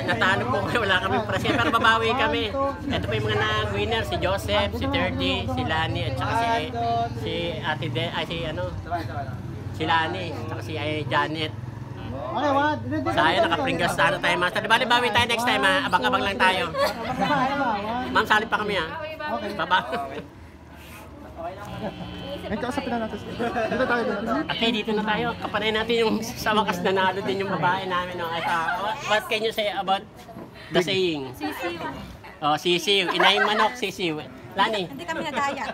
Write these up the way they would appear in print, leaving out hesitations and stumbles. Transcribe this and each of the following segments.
natalo po kayo, wala kami presyo. Pero babawi kami. Ito po yung mga na-winner, si Joseph, si Terdy, si Lani, at saka si Ate De, ay si ano, si Lani, at saka si Janet. Sayang, nakapringgas sana tayo, master. Di bali, bawi tayo next time, ha? Abang-abang lang tayo. Ma'am, salip pa kami, ha? Baba. Ito, usapin na natin. Dito tayo. Okay, dito na tayo. Kapanay natin yung sa wakas nanalo din yung babae namin. No? What can you say about the saying? Sisiw. Oh, sisiw. Inayang manok, sisiw. Lani? Hindi kami nadaya.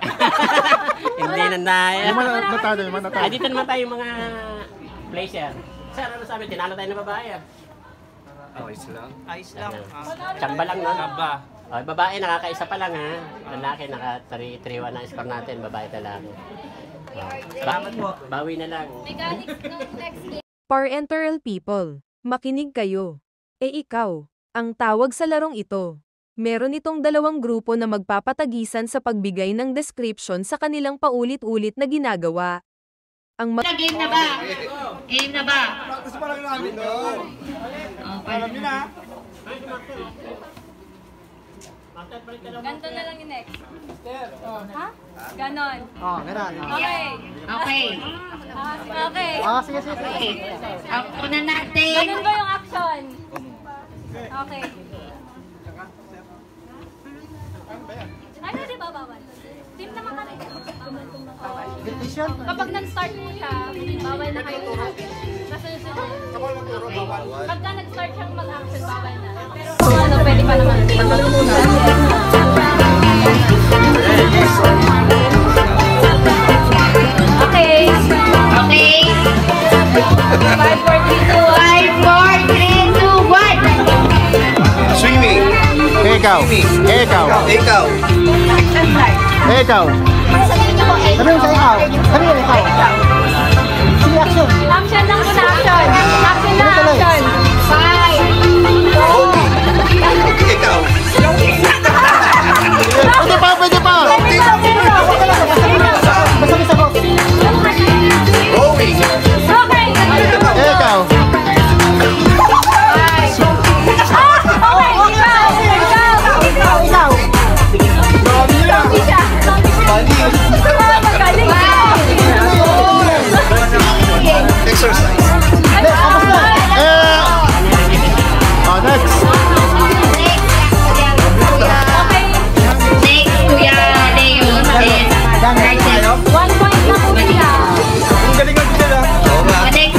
Hindi nadaya. Yung natalo. Ay, dito naman tayo yung mga placer. Sir, ano sabi? Tinalo tayo ng babae. Ayos lang. Ayos lang. Tsamba lang, no? Tsamba. Oh, babae, nakakaisa pa lang, ha? Lalaki, naka-3-1 ang score natin. Babae talaki. Salamat po. Bawi na lang. Mechanics ng next game. Parental people, makinig kayo. Ikaw, ang tawag sa larong ito. Meron itong dalawang grupo na magpapatagisan sa pagbigay ng description sa kanilang paulit-ulit na ginagawa. Ang Game na ba? Game na ba? Gusto pa lang namin doon. Alam niyo na. Ganto na lang yung next. Ha? Ganon. Ganon. Okay. Okay. Okay. Sige. Okay. Ako na natin. Ganun ba yung action? Okay. Ano, di ba bawal? Team naman kami. Kapag nag-start mo siya, bawal na kayo lahat. Nasunod-sunod. Pagka nag-start siyang mag-action, bawal na. Pero kung ano, pwede pa naman. Okay. Okay. 5, 4, 3, 2, 5, 4, 3, 2, 1. Swimming. Ikaw. Sabi mo sa ikaw. Sige, action. Action lang muna, action. Action na, action. 5. Ikaw. Pwede pa. Basta ko. Going. Okay. Ikaw. Ikaw. Exercise. Next. Next, Kuya Leon and Rachel. 1 point na po sila. Next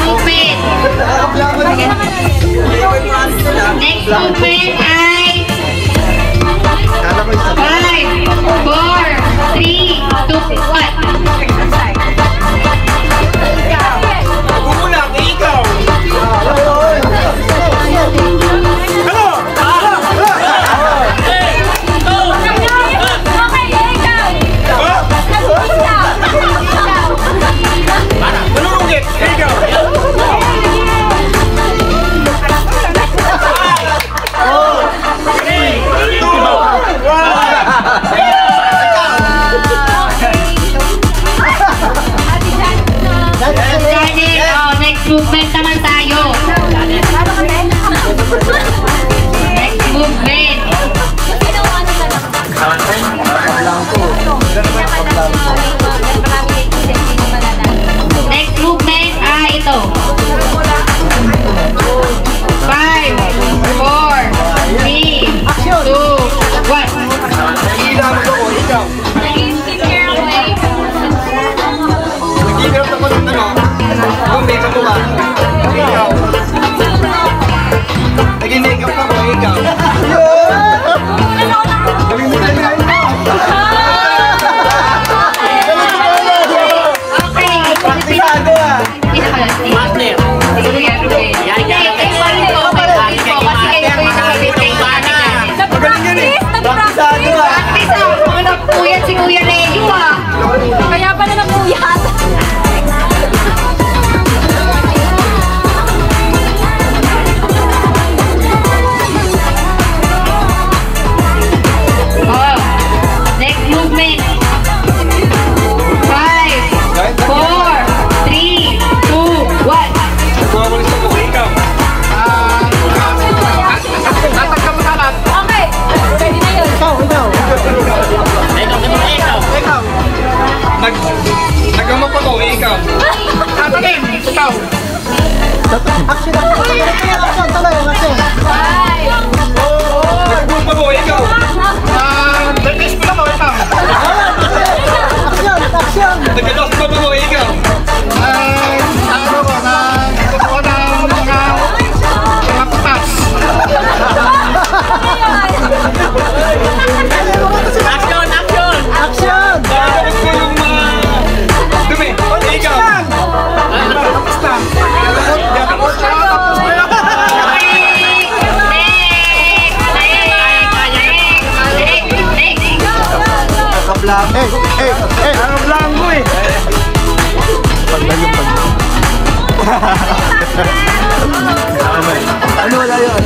movement. Next movement ay 5, 4, 3, 2, 1. Next movement naman tayo. Next movement. Next movement ito. 5, 4, 3, 2, 1. Nag-makeup ka mo, ikaw. Si Kuya Leo Kaya pala napuyat. ikaw. Nagbupa mo, ikaw. Nag-test ko ako, ikaw. Nag-dos pa mo, ikaw. Ano ko, nagkukuha ng mga putas. Action! Action! Tapos ko yung dumi. Ikaw. Tapos na. Tapos na. Ang blanco eh. Ano wala yun?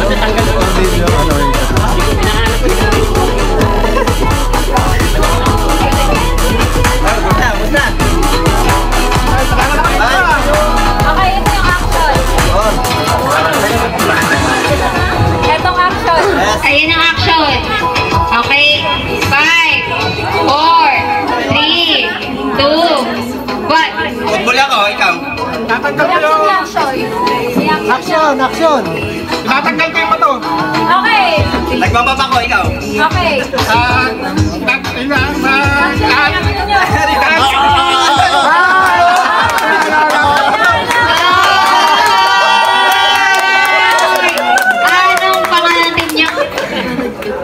Okay, ito yung action. Etong action. Ayun ang action. Okay. 5, 4, 3, 2, 1. Football ako, ikaw. Tatanggal ko Reaction yung... lang, Shoy. Reaction. Tatanggal ko yung mato. Okay. Nagbababa ko, ikaw. Okay. Anong pangalan ng team niyo?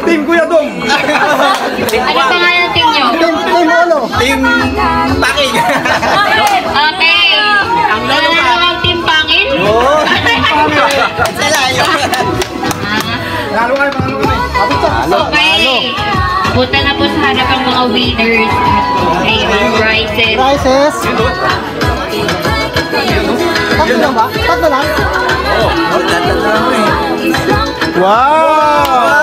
Team Kuya Dong. Anong pangalan ng team niyo? Team Packing. Okay. Okay. Ang lolo ka. Ano ang team pangin? Sila yun. Lalo kayo, lalo kayo. Okay. Punta na po sa harap ang mga winners. Ayun, prizes. Wow!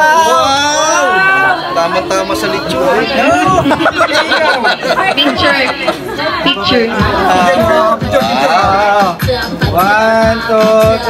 Tama-tama sa lechon. Picture. Picture. Wow! 1, 2,